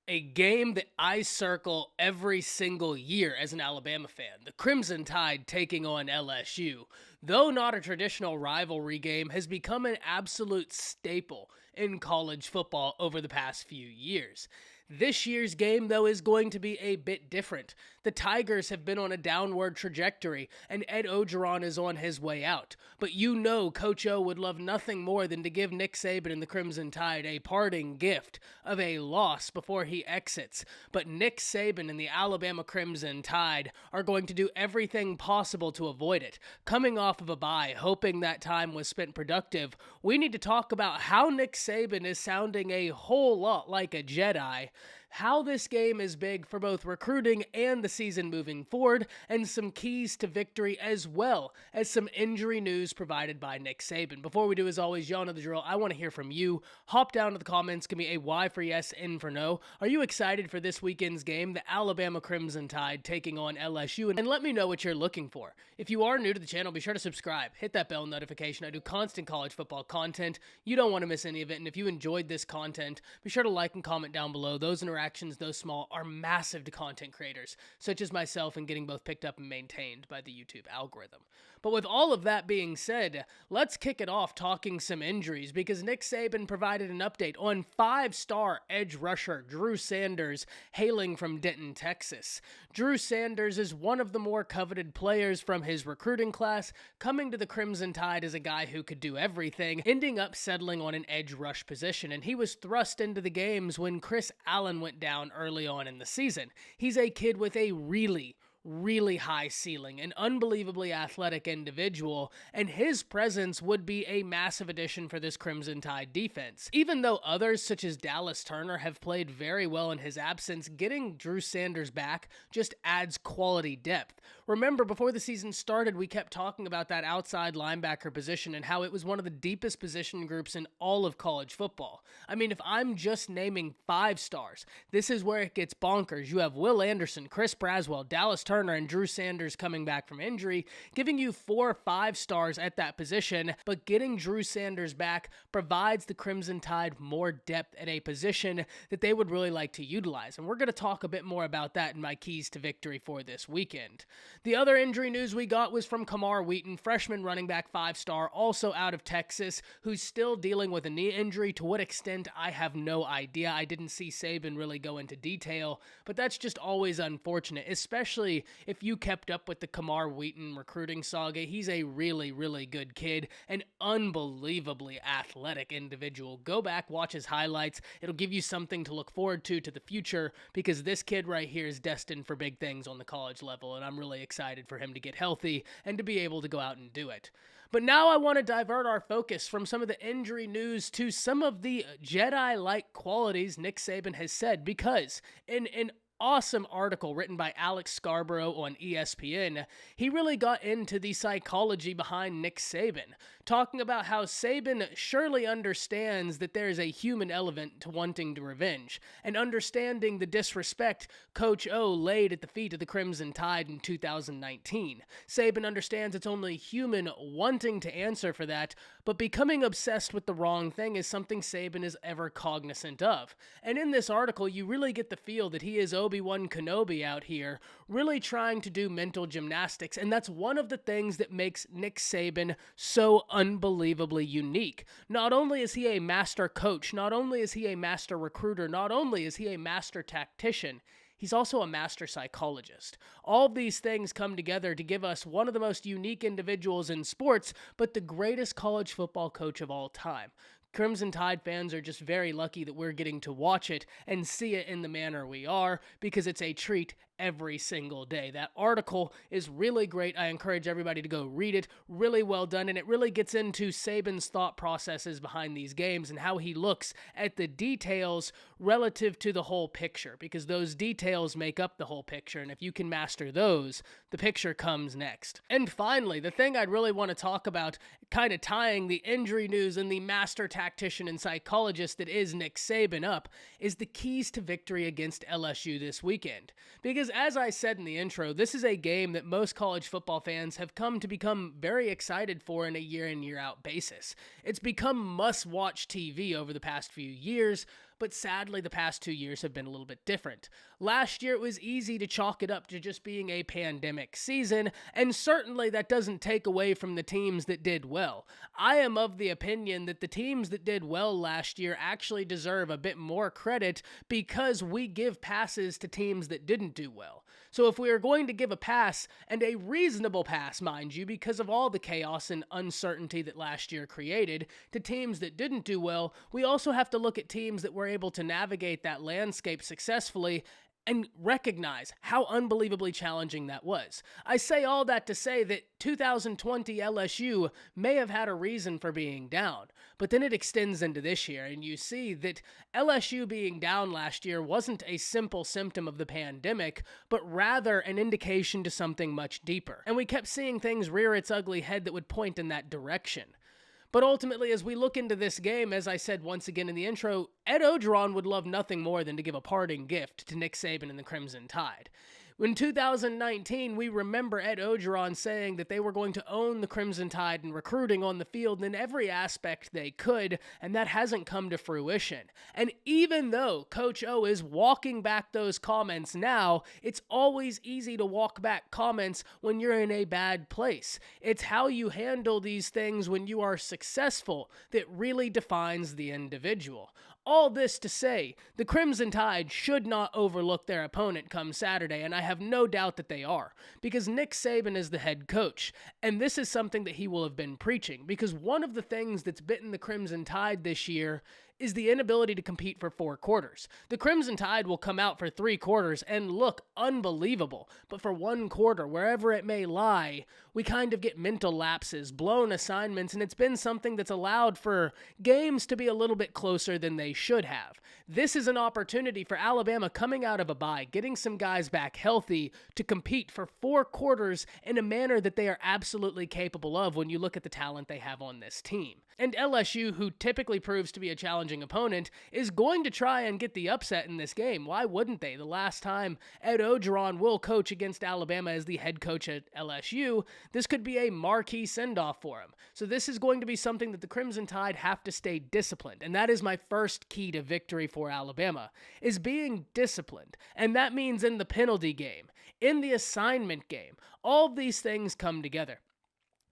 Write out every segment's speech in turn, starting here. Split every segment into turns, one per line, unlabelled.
A game that I circle every single year as an Alabama fan. The Crimson Tide taking on LSU. Though not a traditional rivalry game, has become an absolute staple in college football over the past few years. This year's game, though, is going to be a bit different. The Tigers have been on a downward trajectory, and Ed Ogeron is on his way out. But you know Coach O would love nothing more than to give Nick Saban and the Crimson Tide a parting gift of a loss before he exits. But Nick Saban and the Alabama Crimson Tide are going to do everything possible to avoid it. Coming off of a bye, hoping that time was spent productive, we need to talk about how Nick Saban is sounding a whole lot like a Jedi, how this game is big for both recruiting and the season moving forward, and some keys to victory as well as some injury news provided by Nick Saban. Before we do, as always, y'all know the drill. I want to hear from you. Hop down to the comments, give me a Y for yes, N for no. Are you excited for this weekend's game, the Alabama Crimson Tide taking on LSU? And let me know what you're looking for. If you are new to the channel, be sure to subscribe. Hit that bell notification. I do constant college football content. You don't want to miss any of it. And if you enjoyed this content, be sure to like and comment down below. Those interactions, though small, are massive to content creators, such as myself, and getting both picked up and maintained by the YouTube algorithm. But with all of that being said, let's kick it off talking some injuries, because Nick Saban provided an update on five-star edge rusher Drew Sanders, hailing from Denton, Texas. Drew Sanders is one of the more coveted players from his recruiting class, coming to the Crimson Tide as a guy who could do everything, ending up settling on an edge rush position, and he was thrust into the games when Chris Allen went down early on in the season. He's a kid with a really high ceiling, an unbelievably athletic individual, and his presence would be a massive addition for this Crimson Tide defense. Even though others such as Dallas Turner have played very well in his absence, getting Drew Sanders back just adds quality depth. Remember, before the season started, we kept talking about that outside linebacker position and how it was one of the deepest position groups in all of college football. I mean, if I'm just naming 5 stars, this is where it gets bonkers. You have Will Anderson, Chris Braswell, Dallas Turner, and Drew Sanders coming back from injury, giving you 4 or 5 stars at that position, but getting Drew Sanders back provides the Crimson Tide more depth at a position that they would really like to utilize, and we're going to talk a bit more about that in my keys to victory for this weekend. The other injury news we got was from Kamar Wheaton, freshman running back 5-star, also out of Texas, who's still dealing with a knee injury. To what extent, I have no idea. I didn't see Saban really go into detail, but that's just always unfortunate, especially if you kept up with the Kamar Wheaton recruiting saga. He's a really good kid, an unbelievably athletic individual. Go back, watch his highlights. It'll give you something to look forward to the future, because this kid right here is destined for big things on the college level, and I'm really excited for him to get healthy and to be able to go out and do it. But now I want to divert our focus from some of the injury news to some of the Jedi-like qualities Nick Saban has said, because in an awesome article written by Alex Scarborough on ESPN, he really got into the psychology behind Nick Saban, talking about how Saban surely understands that there is a human element to wanting to revenge, and understanding the disrespect Coach O laid at the feet of the Crimson Tide in 2019. Saban understands it's only human wanting to answer for that, but becoming obsessed with the wrong thing is something Saban is ever cognizant of. And in this article, you really get the feel that he is Obi-Wan Kenobi out here, really trying to do mental gymnastics, and that's one of the things that makes Nick Saban so unbelievably unique. Not only is he a master coach, not only is he a master recruiter, not only is he a master tactician, he's also a master psychologist. All of these things come together to give us one of the most unique individuals in sports, but the greatest college football coach of all time. Crimson Tide fans are just very lucky that we're getting to watch it and see it in the manner we are, because it's a treat every single day. That article is really great. I encourage everybody to go read it. Really well done, and it really gets into Saban's thought processes behind these games and how he looks at the details relative to the whole picture, because those details make up the whole picture, and if you can master those, the picture comes next. And finally, the thing I'd really want to talk about, kind of tying the injury news and the master tactician and psychologist that is Nick Saban up, is the keys to victory against LSU this weekend. Because as I said in the intro, this is a game that most college football fans have come to become very excited for on a year in, year out basis. It's become must-watch TV over the past few years, but sadly the past 2 years have been a little bit different. Last year it was easy to chalk it up to just being a pandemic season, and certainly that doesn't take away from the teams that did well. I am of the opinion that the teams that did well last year actually deserve a bit more credit because we give passes to teams that didn't do well. So if we are going to give a pass, and a reasonable pass, mind you, because of all the chaos and uncertainty that last year created, to teams that didn't do well, we also have to look at teams that were able to navigate that landscape successfully and recognize how unbelievably challenging that was. I say all that to say that 2020 LSU may have had a reason for being down, but then it extends into this year, and you see that LSU being down last year wasn't a simple symptom of the pandemic, but rather an indication to something much deeper. And we kept seeing things rear its ugly head that would point in that direction. But ultimately, as we look into this game, as I said once again in the intro, Ed Orgeron would love nothing more than to give a parting gift to Nick Saban and the Crimson Tide. In 2019, we remember Ed Orgeron saying that they were going to own the Crimson Tide in recruiting on the field in every aspect they could, and that hasn't come to fruition. And even though Coach O is walking back those comments now, it's always easy to walk back comments when you're in a bad place. It's how you handle these things when you are successful that really defines the individual. All this to say, the Crimson Tide should not overlook their opponent come Saturday, and I have no doubt that they are, because Nick Saban is the head coach, and this is something that he will have been preaching, because one of the things that's bitten the Crimson Tide this year is the inability to compete for 4 quarters. The Crimson Tide will come out for 3 quarters and look unbelievable, but for 1 quarter, wherever it may lie, we kind of get mental lapses, blown assignments, and it's been something that's allowed for games to be a little bit closer than they should have. This is an opportunity for Alabama coming out of a bye, getting some guys back healthy to compete for 4 quarters in a manner that they are absolutely capable of when you look at the talent they have on this team. And LSU, who typically proves to be a challenging opponent, is going to try and get the upset in this game. Why wouldn't they? The last time Ed Orgeron will coach against Alabama as the head coach at LSU, this could be a marquee send-off for him. So this is going to be something that the Crimson Tide have to stay disciplined. And that is my first key to victory for Alabama, is being disciplined. And that means in the penalty game, in the assignment game, all of these things come together.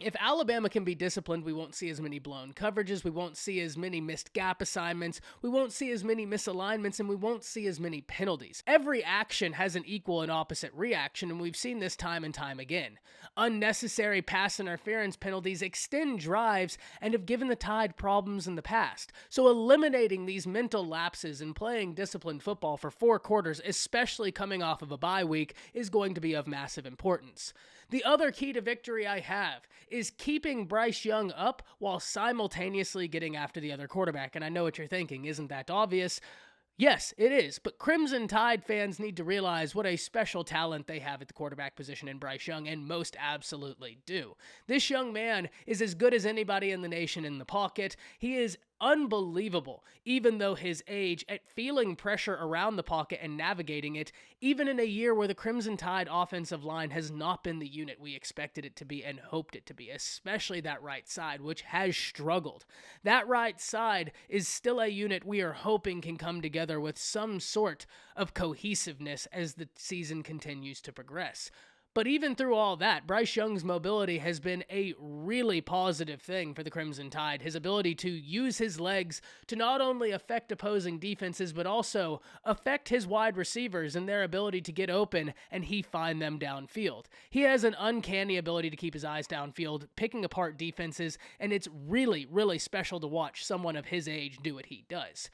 If Alabama can be disciplined, we won't see as many blown coverages, we won't see as many missed gap assignments, we won't see as many misalignments, and we won't see as many penalties. Every action has an equal and opposite reaction, and we've seen this time and time again. Unnecessary pass interference penalties extend drives and have given the Tide problems in the past. So eliminating these mental lapses and playing disciplined football for 4 quarters, especially coming off of a bye week, is going to be of massive importance. The other key to victory I have is keeping Bryce Young up while simultaneously getting after the other quarterback. And I know what you're thinking, isn't that obvious? Yes, it is, but Crimson Tide fans need to realize what a special talent they have at the quarterback position in Bryce Young, and most absolutely do. This young man is as good as anybody in the nation in the pocket. He is unbelievable, even though his age, at feeling pressure around the pocket and navigating it, even in a year where the Crimson Tide offensive line has not been the unit we expected it to be and hoped it to be, especially that right side, which has struggled. That right side is still a unit we are hoping can come together with some sort of cohesiveness as the season continues to progress. But even through all that, Bryce Young's mobility has been a really positive thing for the Crimson Tide. His ability to use his legs to not only affect opposing defenses, but also affect his wide receivers and their ability to get open and he find them downfield. He has an uncanny ability to keep his eyes downfield, picking apart defenses, and it's really, really special to watch someone of his age do what he does.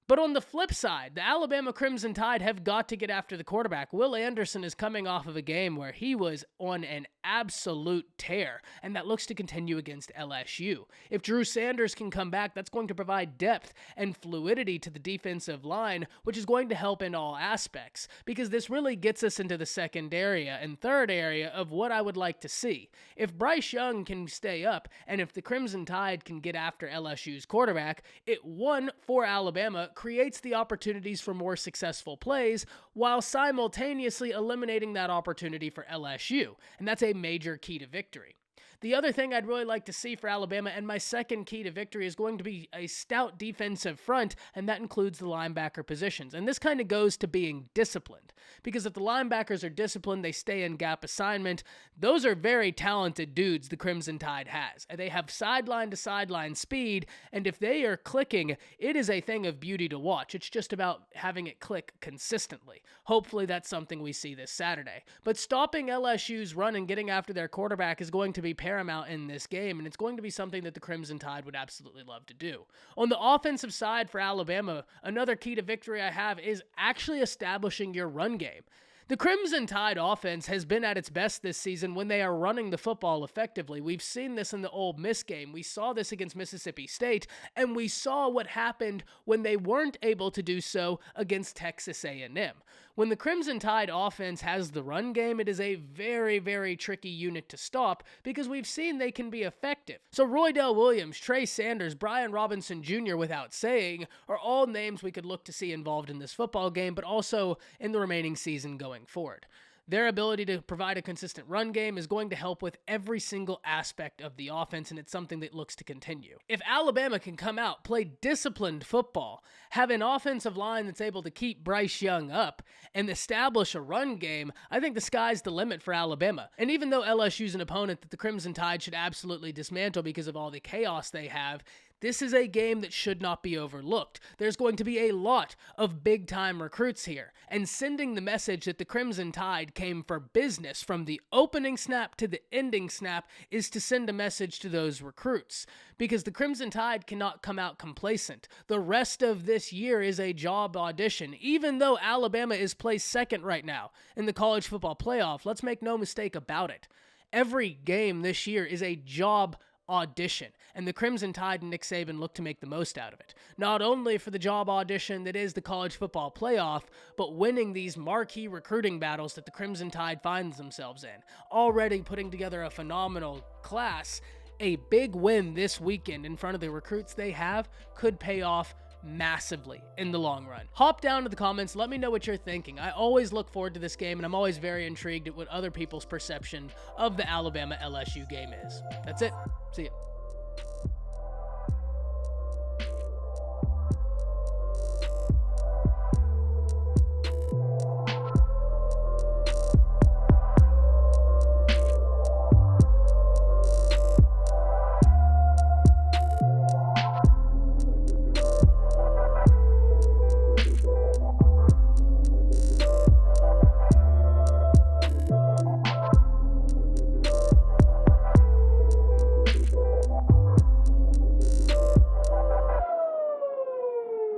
But on the flip side, the Alabama Crimson Tide have got to get after the quarterback. Will Anderson is coming off of a game where he was on an absolute tear, and that looks to continue against LSU. If Drew Sanders can come back, that's going to provide depth and fluidity to the defensive line, which is going to help in all aspects, because this really gets us into the second area and third area of what I would like to see. If Bryce Young can stay up, and if the Crimson Tide can get after LSU's quarterback, it, one, for Alabama, creates the opportunities for more successful plays while simultaneously eliminating that opportunity for LSU. And that's a major key to victory. The other thing I'd really like to see for Alabama, and my second key to victory, is going to be a stout defensive front, and that includes the linebacker positions. And this kind of goes to being disciplined, because if the linebackers are disciplined, they stay in gap assignment. Those are very talented dudes the Crimson Tide has. They have sideline to sideline speed, and if they are clicking, it is a thing of beauty to watch. It's just about having it click consistently. Hopefully that's something we see this Saturday. But stopping LSU's run and getting after their quarterback is going to be paramount in this game, and it's going to be something that the Crimson Tide would absolutely love to do. On the offensive side for Alabama, another key to victory I have is actually establishing your run game. The Crimson Tide offense has been at its best this season when they are running the football effectively. We've seen this in the Ole Miss game. We saw this against Mississippi State, and we saw what happened when they weren't able to do so against Texas A&M. When the Crimson Tide offense has the run game, it is a very, very tricky unit to stop because we've seen they can be effective. So Roydell Williams, Trey Sanders, Brian Robinson Jr., without saying, are all names we could look to see involved in this football game, but also in the remaining season going forward. Their ability to provide a consistent run game is going to help with every single aspect of the offense, and it's something that looks to continue. If Alabama can come out, play disciplined football, have an offensive line that's able to keep Bryce Young up, and establish a run game, I think the sky's the limit for Alabama. And even though LSU's an opponent that the Crimson Tide should absolutely dismantle because of all the chaos they have, this is a game that should not be overlooked. There's going to be a lot of big-time recruits here, and sending the message that the Crimson Tide came for business from the opening snap to the ending snap is to send a message to those recruits, because the Crimson Tide cannot come out complacent. The rest of this year is a job audition, even though Alabama is placed second right now in the college football playoff. Let's make no mistake about it. Every game this year is a job audition, and the Crimson Tide and Nick Saban look to make the most out of it. Not only for the job audition that is the college football playoff, but winning these marquee recruiting battles that the Crimson Tide finds themselves in. Already putting together a phenomenal class, a big win this weekend in front of the recruits they have could pay off massively in the long run. Hop down to the comments, let me know what you're thinking. I always look forward to this game, and I'm always very intrigued at what other people's perception of the Alabama LSU game is. That's it. See ya.